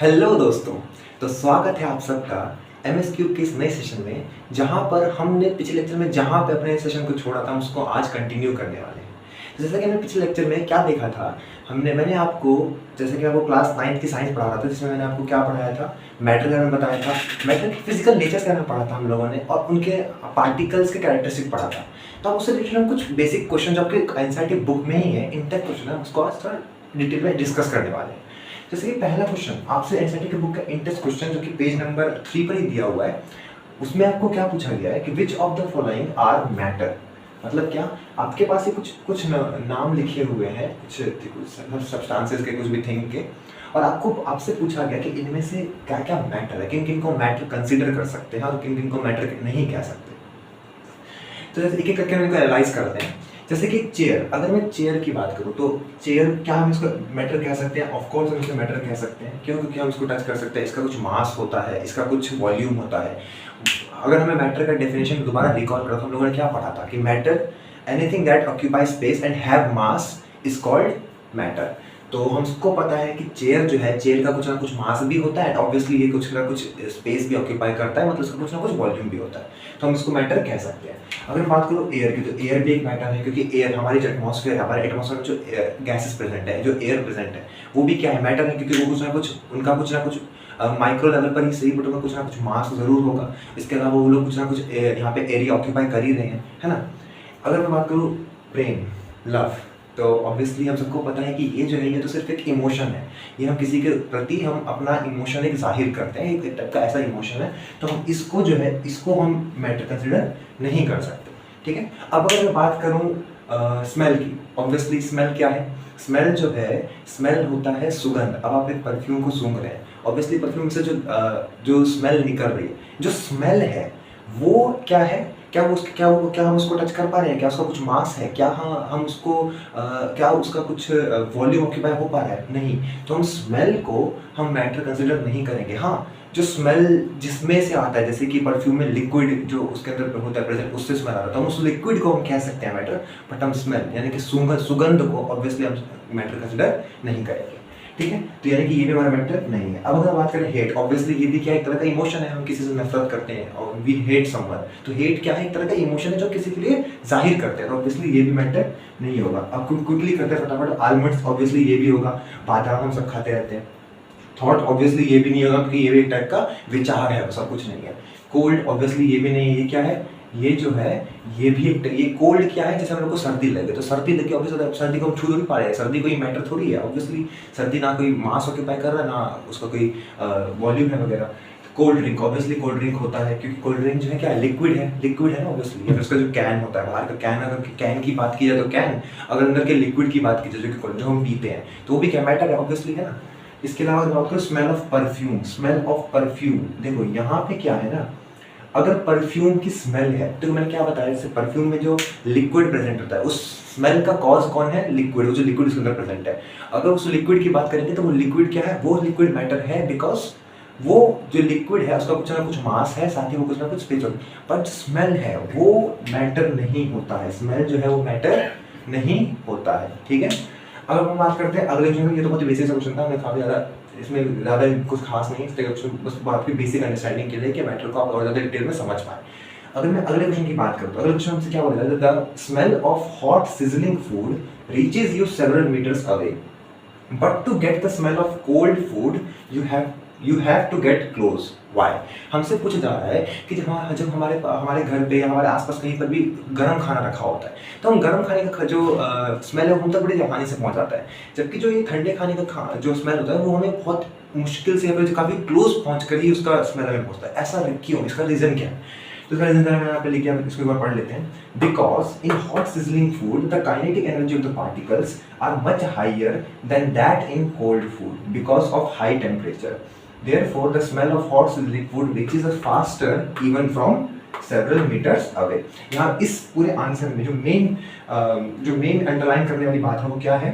Hello दोस्तों। तो स्वागत है आप सबका एमएस क्यूब के इस नए सेशन में, जहां पर हमने पिछले लेक्चर में जहां पे अपने सेशन को छोड़ा था उसको आज कंटिन्यू करने वाले हैं। तो जैसा कि हमने पिछले लेक्चर में क्या देखा था, मैंने आपको जैसे कि आपको क्लास 9 की साइंस पढ़ा रहा था, जिसमें मैंने आपको क्या पढ़ाया था, मैटर के बारे में बताया था। मैटर की फिजिकल नेचर के बारे में पढ़ा था हम लोगों ने, और उनके पार्टिकल्स के कैरेक्टरिस्टिक पढ़ा था। तो अब उससे रिलेटेड हम कुछ बेसिक क्वेश्चन जो आपके एनसीईआरटी बुक में ही है, इंटेक्ट क्वेश्चन है, उसको आज थोड़ा डिटेल में डिस्कस करने वाले हैं। जैसे कि पहला क्वेश्चन आपसे एनसीईआरटी की बुक का इंटरेस्ट क्वेश्चन जो कि पेज नंबर 3 पर ही दिया हुआ है, उसमें आपको क्या पूछा गया है कि which of the following are matter. मतलब क्या, आपके पास ही कुछ नाम लिखे हुए हैं, कुछ सब्सटेंसेस के, कुछ भी थिंग के, और आपसे पूछा गया कि इनमें से क्या क्या मैटर है, किन किन को मैटर कंसीडर कर सकते हैं और किन किन को मैटर नहीं कह सकते। तो जैसे एक एक करके हम इनको एनालाइज करते हैं। जैसे कि चेयर, अगर मैं चेयर की बात करूँ तो चेयर क्या हम इसको मैटर कह सकते हैं? ऑफ कोर्स हम इसे मैटर कह सकते हैं। क्यों? क्योंकि हम इसको टच कर सकते हैं, इसका कुछ मास होता है, इसका कुछ वॉल्यूम होता है। अगर हमें मैटर का डेफिनेशन दोबारा रिकॉल करो तो हम लोगों ने क्या पढ़ा था कि matter anything that occupy space and have mass is called matter. तो हमको पता है कि चेयर जो है, चेयर का कुछ ना कुछ मास भी होता है, ऑब्वियसली ये कुछ ना कुछ स्पेस भी ऑक्यूपाई करता है, मतलब इसका कुछ ना कुछ वॉल्यूम भी होता है, तो हम इसको मैटर कह सकते हैं। अगर बात करो एयर की, तो एयर भी एक मैटर है, क्योंकि एयर हमारी जो एटमॉस्फेयर है, हमारे एटमॉस्फेयर में जो गैसेस प्रेजेंट है, जो एयर प्रेजेंट है, वो भी क्या है, मैटर है, क्योंकि वो कुछ ना कुछ माइक्रो लेवल पर ही सही, बट उनका कुछ ना कुछ मास जरूर होगा। इसके अलावा वो लोग कुछ ना कुछ यहाँ पे एरिया ऑक्यूपाई कर ही रहे हैं, है ना। अगर मैं बात करूँ प्रेम, लव, तो ऑब्वियसली हम सबको पता है कि ये जो है, ये तो सिर्फ एक इमोशन है। ये हम किसी के प्रति हम अपना इमोशन एक जाहिर करते हैं, एक टाइप का ऐसा इमोशन है, तो हम इसको जो है, इसको हम मैटर कंसिडर नहीं कर सकते। ठीक है। अब अगर मैं बात करूँ स्मेल की, ऑब्वियसली स्मेल क्या है? स्मेल जो है, स्मेल होता है सुगंध। अब आप एक परफ्यूम को सूंघ रहे हैं, ऑब्वियसली परफ्यूम से जो स्मेल निकल रही है, जो स्मेल है वो क्या है? क्या हम उसको टच कर पा रहे हैं? क्या उसका कुछ मास है? क्या हम उसको क्या उसका कुछ वॉल्यूम ऑक्यूपाई हो पा रहा है? नहीं। तो हम स्मेल को हम मैटर कंसिडर नहीं करेंगे। हाँ, जो स्मेल जिसमें से आता है, जैसे कि परफ्यूम में लिक्विड जो उसके अंदर होता है प्रेजेंट, उससे स्मेल आ रहा है, तो हम उस लिक्विड को हम कह सकते हैं मैटर, बट हम स्मेल यानी कि सुगंध को ऑब्वियसली हम मैटर कंसिडर नहीं करेंगे। ठीक है। तो यानी कि ये भी हमारा मैटर नहीं है। अब अगर बात करें हेट, ऑब्वियसली ये भी क्या एक तरह का इमोशन है, हम किसी से नफरत करते हैं और वी हेट समवन, तो हेट क्या है? एक तरह का इमोशन है जो किसी के लिए जाहिर करते हैं, तो ऑब्वियसली ये भी मैटर नहीं होगा। अब क्विकली करते हैं फटाफट। आलमंड्स, ऑब्वियसली ये भी होगा। बादाम हम सब खाते रहते हैं। थॉट, ऑब्वियसली ये भी नहीं होगा, क्योंकि ये भी एक टाइप का विचार है, सब कुछ नहीं है। कोल्ड, ऑब्वियसली ये भी नहीं है। ये क्या है? ये जो है, ये भी ये कोल्ड क्या है? जैसे हम लोग को सर्दी लगे, तो सर्दी लगे ऑब्वियसली सर्दी को हम छू नहीं पा रहे हैं, सर्दी कोई मैटर थोड़ी है। ऑब्वियसली सर्दी ना कोई मास ऑक्यूपाई कर रहा है, ना उसका कोई वॉल्यूम है वगैरह। Cold drink, obviously cold drink होता है, क्योंकि कोल्ड ड्रिंक जो है क्या है? लिक्विड है ना ऑब्वियसली। या फिर उसका जो कैन होता है, बाहर का कैन, अगर कैन की बात की जाए तो कैन, अगर अंदर के लिक्विड की बात की जाए जो हम पीते हैं, तो वो भी क्या मैटर है? ऑब्वियसली, है ना। इसके अलावा बात करो smell of perfume. Smell of perfume, देखो यहाँ पे क्या है ना, अगर परफ्यूम की स्मेल है, तो मैंने क्या बताया, जैसे परफ्यूम में जो लिक्विड प्रेजेंट होता है, उस स्मेल का कॉज कौन है? लिक्विड, वो जो लिक्विड उसके अंदर प्रेजेंट है। अगर उस लिक्विड की बात करेंगे तो वो लिक्विड क्या है? वो लिक्विड मैटर है, बिकॉज वो जो लिक्विड है उसका कुछ ना कुछ मास है, साथ ही वो कुछ ना कुछ स्पेस होता है। बट स्मेल है वो मैटर नहीं होता है, स्मेल जो है वो मैटर नहीं होता है। ठीक है। अब हम बात करते हैं अगले क्वेश्चन। ये तो बहुत ही बेसिक क्वेश्चन था, मैं काफी ज़्यादा इसमें ज़्यादा कुछ खास नहीं है, बस आपकी बेसिक अंडरस्टैंडिंग के लिए कि मैटर को आप और ज़्यादा डिटेल में समझ पाए। अगर मैं अगले क्वेश्चन की बात करूँ तो अगले क्वेश्चन हमसे क्या बोला जाता है? The smell of hot sizzling food reaches you several meters away, but to get the smell of cold food you have to get close. Why? हमसे पूछा जा रहा है कि जब हमारे घर पे या हमारे आसपास कहीं पर भी गर्म खाना रखा होता है, तो हम गर्म खाने का जो स्मेल है वो हम तक बड़ी आसानी से पहुंच जाता है, जबकि जो ये ठंडे खाने का जो स्मेल होता है वो हमें बहुत मुश्किल से या फिर काफ़ी क्लोज पहुंच कर ही उसका स्मेल हमें पहुंचता है। ऐसा क्यों? इसका रीज़न क्या है? तो इसका रीज़न मैंने यहाँ पे लिखा है, इसको एक बार पढ़ लेते हैं। Because in hot sizzling food the kinetic energy of the particles are much higher than that in cold food because of high temperature. Therefore, the smell of hot sizzling food reaches us faster even from several meters away. यहाँ इस पूरे answer में जो main underline करने वाली बात है वो क्या है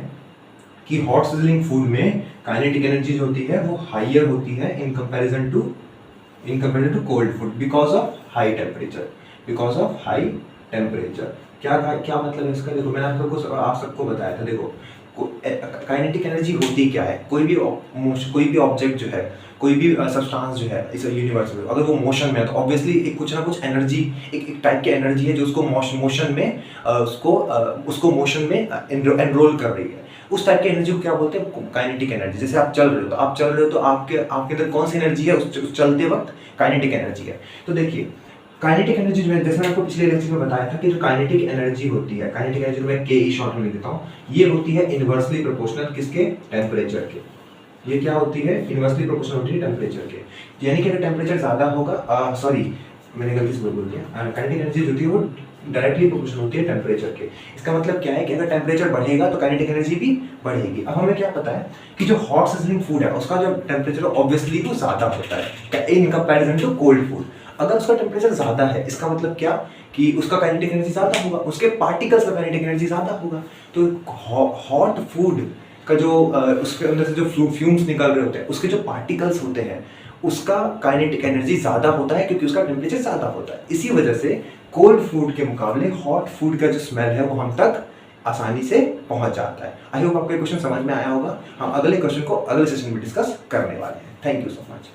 कि हॉट सिजलिंग फूड में काइनेटिक एनर्जी जो होती है वो हाइयर होती है in comparison to cold food because of high temperature. क्या मतलब है इसका? देखो मैंने आप सबको बताया था। देखो काइनेटिक एनर्जी होती क्या है? कोई भी ऑब्जेक्ट जो है, कोई भी सब्सटेंस जो है इस यूनिवर्स में, अगर वो मोशन में है तो ऑब्वियसली एक कुछ ना कुछ एनर्जी, एक टाइप की एनर्जी है जो उसको मोशन में उसको मोशन में एनरोल कर रही है। उस टाइप की एनर्जी को क्या बोलते हैं? Kinetic energy. जैसे आप चल रहे हो तो आपके अंदर कौन सी एनर्जी है उस चलते वक्त? काइनेटिक एनर्जी है। तो देखिए, काइनेटिक एनर्जी जो है, जैसे मैं आपको पिछले लेक्चर में बताया था कि जो काइनेटिक एनर्जी होती है, काइनेटिक एनर्जी को मैं के ई शॉर्ट में लिख देता हूँ, ये होती है इनवर्सली प्रोपोर्शनल किसके? टेम्परेचर के। ये क्या होती है? इनवर्सली प्रोपोर्शनल होती है टेम्परेचर के। यानी कि अगर टेम्परेचर ज़्यादा होगा, सॉरी मैंने गलती से बोल दिया, काइनेटिक एनर्जी जो होती है वो डायरेक्टली प्रोपोर्शनल होती है टेम्परेचर के। इसका मतलब क्या है कि अगर टेम्परेचर बढ़ेगा तो काइनेटिक एनर्जी भी बढ़ेगी। अब हमें क्या पता है कि जो हॉट सिजलिंग फूड है उसका जो टेम्परेचर ऑब्वियसली वो ज़्यादा होता है in comparison to cold food. अगर उसका टेम्परेचर ज़्यादा है, इसका मतलब क्या कि उसका काइनेटिक एनर्जी ज़्यादा होगा, उसके पार्टिकल्स का काइनेटिक एनर्जी ज़्यादा होगा। तो हॉट फूड का जो उसके अंदर से जो फ्यूम्स निकल रहे होते हैं, उसके जो पार्टिकल्स होते हैं, उसका काइनेटिक एनर्जी ज़्यादा होता है क्योंकि उसका टेम्परेचर ज़्यादा होता है। इसी वजह से कोल्ड फूड के मुकाबले हॉट फूड का जो स्मेल है वो हम तक आसानी से पहुंच जाता है। आई होप आपको ये क्वेश्चन समझ में आया होगा। हम अगले क्वेश्चन को अगले सेशन में डिस्कस करने वाले हैं। Thank you so much.